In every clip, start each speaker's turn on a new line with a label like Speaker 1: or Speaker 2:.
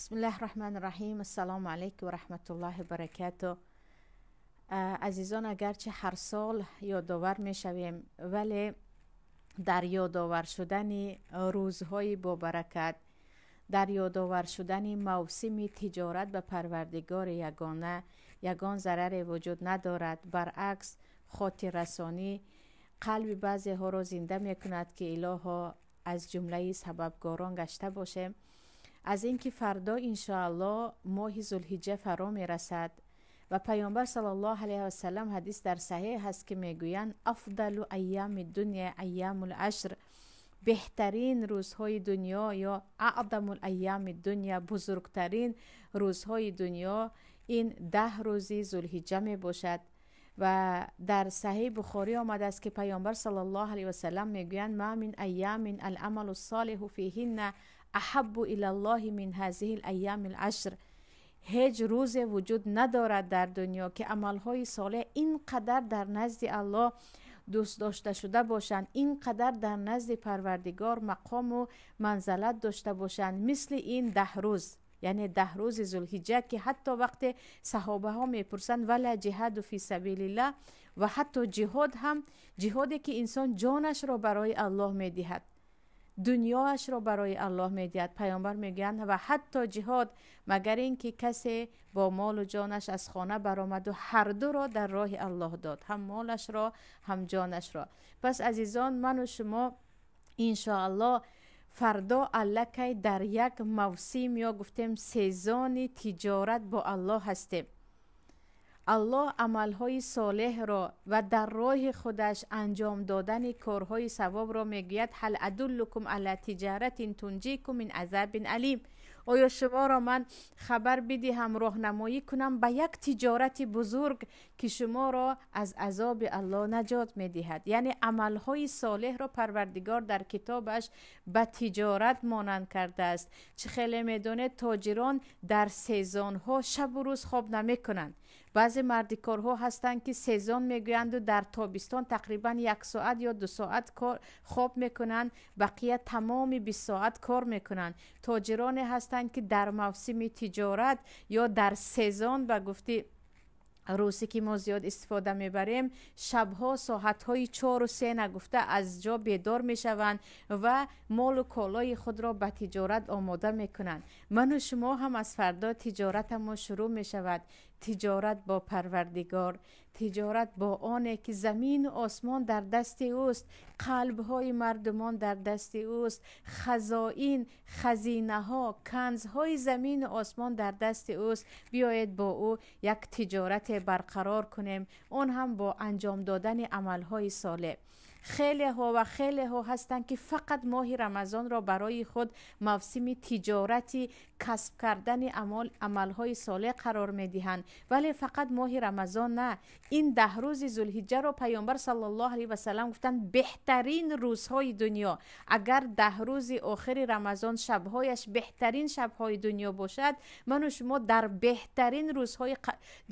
Speaker 1: بسم الله الرحمن الرحیم. السلام علیکم و رحمت الله و برکاته. عزیزان، اگرچه هر سال یادآور می شویم، ولی در یادآور شدن روزهای با برکت، در یادآور شدن موسم تجارت به پروردگار یگانه، یگان ضرر وجود ندارد. برعکس، خاطر رسانی قلب بعضی ها را زنده می کند که الها از جمله سببگاران گشته باشیم. از اینکه فردا انشاءالله ماه ذوالحجه فرا می رسد و پیامبر صلی الله علیه و سلم حدیث در صحیح هست که میگویند افضل ایام دنیا ایام العشر، بهترین روزهای دنیا یا اعظم الایام دنیا، بزرگترین روزهای دنیا این 10 روزی ذوالحجه می باشد. و در صحیح بخاری آمده است که پیامبر صلی الله علیه و سلم میگویند ما من ایام العمل الصالح فیهن احب الی الله من هذه الایام العشر. هیچ روز وجود ندارد در دنیا که عملهای صالح اینقدر در نزد الله دوست داشته شده باشند، اینقدر در نزد پروردگار مقام و منزلت داشته باشند مثل این 10 روز، یعنی 10 روز ذوالحجه، که حتی وقت صحابه ها میپرسند ولا جهاد فی سبیل الله، و حتی جهاد هم جهادی که انسان جانش را برای الله میدهد، دنیاش را برای الله میدهد. پیامبر میگن و حتی جهاد مگر اینکه کسی با مال و جانش از خانه برآمد و هر دو را در راه الله داد، هم مالش را هم جانش را. پس عزیزان، من و شما انشاءالله فردا الکی در یک موسم یا گفتیم سیزن تجارت با الله هستیم. الله عملهای صالح را و در راه خودش انجام دادن کارهای ثواب را میگوید هل ادلکم علی تجارت تنجیکم من عذاب علیم. آیا شما را من خبر بدهم، راهنمایی کنم به یک تجارت بزرگ که شما را از عذاب الله نجات میدهد؟ یعنی عملهای صالح را پروردگار در کتابش به تجارت مانند کرده است. چه خیلی میدونه تاجران در سیزن ها شب و روز خواب نمی کنند. بعضی مردکارها هستند که سیزن میگویند و در تابستان تقریبا 1 ساعت یا 2 ساعت خواب میکنند، بقیه تمام 20 ساعت کار میکنند. تاجران هستند که در موسم تجارت یا در سیزن به گفته روزی که ما زیاد استفاده میبریم، شبها ساعتهای 4 و 3 نگفته از جا بیدار میشوند و مال و کالای خود را به تجارت آماده میکنند. من و شما هم از فردا تجارت ما شروع میشود. تجارت با پروردگار، تجارت با آنه که زمین و آسمان در دست اوست، قلبهای مردمان در دست اوست، خزائن، خزینه ها، کنزهای زمین و آسمان در دست اوست. بیایید با او یک تجارت برقرار کنیم، اون هم با انجام دادن عملهای صالح. خیلی ها هستند که فقط ماه رمضان را برای خود موسم تجارتی کسب کردن عملهای صالح قرار میدهند، ولی فقط ماه رمضان نه، این 10 روز ذوالحجه را پیامبر صلی الله علیه و سلم گفتند بهترین روزهای دنیا. اگر 10 روز آخر رمضان شبهایش بهترین شبهای دنیا باشد، من و شما در بهترین روزهای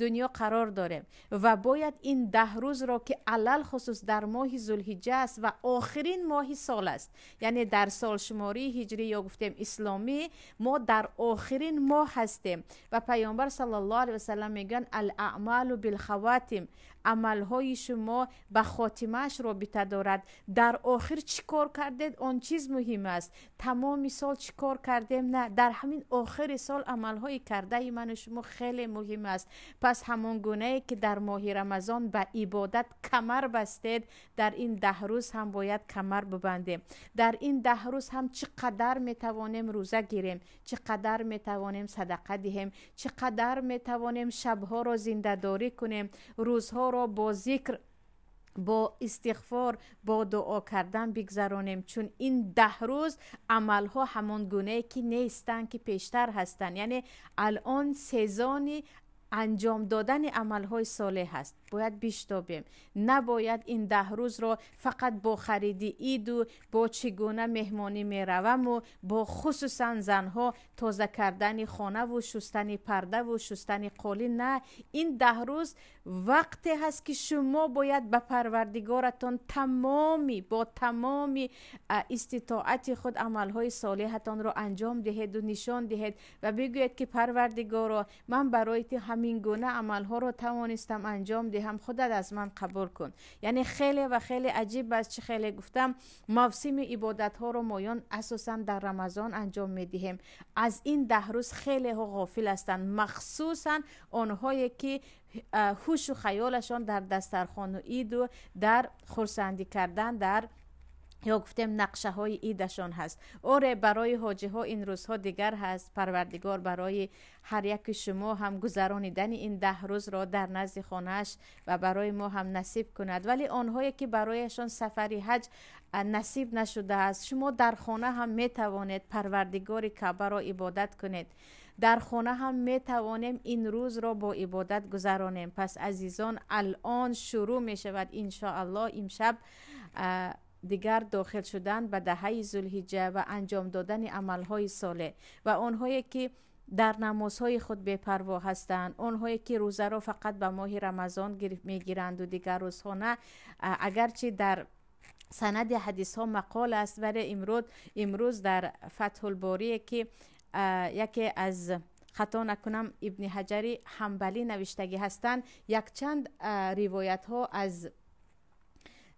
Speaker 1: دنیا قرار داریم و باید این 10 روز را که علل خصوص در ماه ذوالحجه است و آخرین ماه سال است، یعنی در سال شماری هجری یا گفتیم اسلامی ما در آخرین ماه هستیم و پیامبر صلی الله علیه و سلم میگن الاعمال بالخواتم، عملهای شما به خاتمهش رابطه دارد. در آخر چی کار کردید آن چیز مهم است. تمام سال چی کار کردیم نه، در همین آخر سال عملهای کرده من و شما خیلی مهم است. پس همون گونه که در ماه رمضان به عبادت کمر بستید، در این 10 روز هم باید کمر ببندیم. در این 10 روز هم چقدر میتوانیم روزه گیریم، چقدر میتوانیم صدقه دهیم، چقدر میتوانیم شبها را زنده داری کنیم، روزها را با ذکر، با استغفار، با دعا کردن بگذرانیم. چون این 10 روز عملها همان گونه که نیستن که پیشتر هستن، یعنی الان سیزن انجام دادن عملهای صالح هست. باید بشتابیم. نباید این 10 روز رو فقط با خرید عید و با چگونه مهمانی میروم و با خصوصا زنها تازه کردن خانه و شستن پرده و شستن قالین. نه، این 10 روز وقتی هست که شما باید به پروردگارتان با تمامی استطاعت خود عملهای صالحتان رو انجام دهید و نشان دهید و بگویید که پروردگارا، من برای همین گونه عملها رو توانستم انجام دهم، خودت از من قبول کن. یعنی خیلی و خیلی عجیب است، چه خیلی گفتم موسم عبادت ها رو مایان اساسا در رمضان انجام میدهیم. از این 10 روز خیلی ها غافل هستند، مخصوصا آنهایی که هوش و خیالشان در دسترخوان و عید و در خرسندی کردن در یا گفتیم نقشه های ایدشان هست. اوره، برای حاجی ها این روزها دیگر هست. پروردگار برای هر یک شما هم گذرانیدن این 10 روز را در نزد خانهش و برای ما هم نصیب کند. ولی آنهایی که برایشان سفری حج نصیب نشده است، شما در خانه هم می توانید پروردگار کعبه را عبادت کنید. در خانه هم می توانیم این روز را با عبادت گذرانیم. پس عزیزان، الان شروع می شود ان شاء الله امشب دیگر داخل شدن به دهه ذوالحجه و انجام دادن عملهای صالح. و آنهایی که در نمازهای خود بی‌پروا هستند، آنهایی که روزه را فقط به ماه رمضان میگیرند و دیگر روزها نه، اگرچه در سند حدیث ها مقال است، ولی امروز در فتح الباری که یکی از خطا نکنم ابن حجر حنبلی نوشتگی هستند، یک چند روایت ها از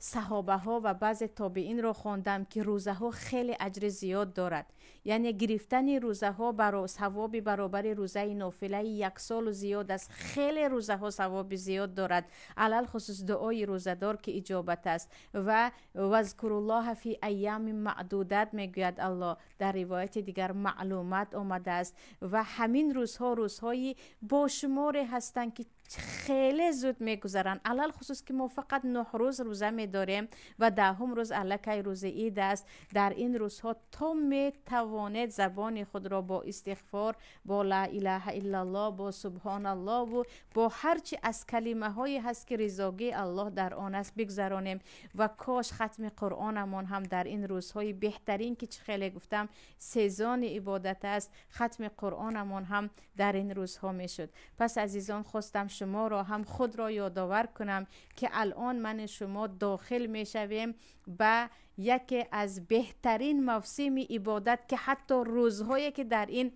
Speaker 1: صحابه ها و بعض تابعین را خواندم که روزه ها خیلی اجر زیاد دارد. یعنی گرفتن روزه ها ثواب برابر روزه نافله 1 سال و زیاد است. خیلی روزه ها ثواب زیاد دارد، علل خصوص دعای روزه دار که اجابت است. و واذکروا الله فی ایام معدودات میگوید الله، در روایت دیگر معلومات آمده است. و همین روزها روزهای با شماری هستند که خیلی زود میگذرن، علل خصوص که ما فقط 9 روز روزه میداریم و 10م روز الکی روز عید است. در این روزها تو میتوانید زبان خود را با استغفار، با لا اله الا الله، با سبحان الله و با هرچی از کلمه هایی هست که رضاگی الله در آن است بگذرانیم. و کاش ختم قرآنمان هم در این روزهای بهترین که خیلی گفتم سزان عبادت است، ختم قرآنمان هم در این روزها میشد. پس عزیزان، خواستم شما را هم خود را یادآور کنم که الان من شما داخل می شویم به یکی از بهترین موسم عبادت که حتی روزهایی که در این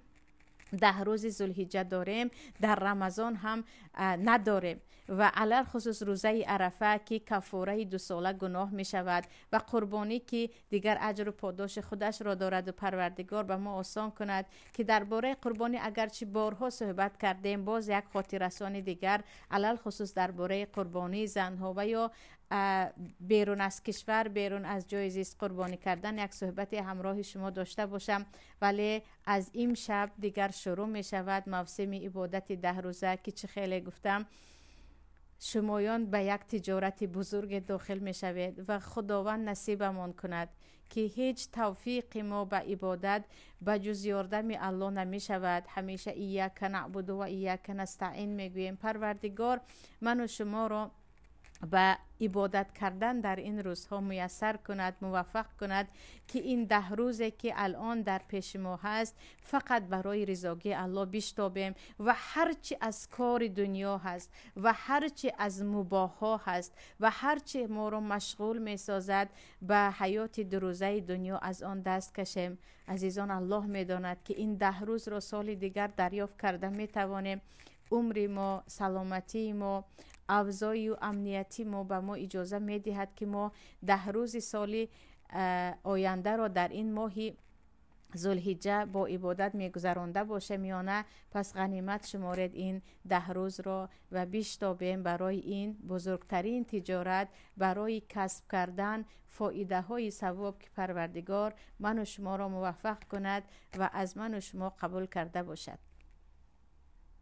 Speaker 1: 10 روز ذوالحجه داریم در رمضان هم نداریم. و علل خصوص روزه عرفه که کفاره 2 ساله گناه می شود و قربانی که دیگر اجر و پاداش خودش را دارد و پروردگار به ما آسان کند که درباره قربانی اگرچه بارها صحبت کردیم، باز یک خاطررسانی دیگر علل خصوص درباره قربانی زنها و یا بیرون از کشور، بیرون از جای زیست قربانی کردن یک صحبت همراه شما داشته باشم. ولی از این شب دیگر شروع می شود موسم عبادت 10 روزه که چه خیلی گفتم شمایان به یک تجارت بزرگ داخل می شوید و خداوند نصیبمان کند که هیچ توفیق ما به عبادت به جز یاردم الله نمی شود. همیشه ایاک نعبد و ایاک نستعین میگوییم. پروردگار من و شما را به عبادت کردن در این روزها میسر کند، موفق کند که این 10 روزه که الان در پیش ما هست فقط برای رضاگی الله بشتابیم و هرچی از کار دنیا هست و هرچی از مباح ها هست و هرچی ما رو مشغول می سازد به حیات 2 روزه دنیا از آن دست کشیم. عزیزان، الله می داند که این 10 روز را سال دیگر دریافت کرده می توانیم. عمر ما، سلامتی ما، اوضاعی و امنیتی ما به ما اجازه می دهد که ما 10 روز سال آینده را در این ماه ذوالحجه با عبادت میگذرانده باشیم یا نه. پس غنیمت شمارید این 10 روز را و بشتابیم برای این بزرگترین تجارت، برای کسب کردن فایده های ثواب که پروردگار من و شما را موفق کند و از من و شما قبول کرده باشد.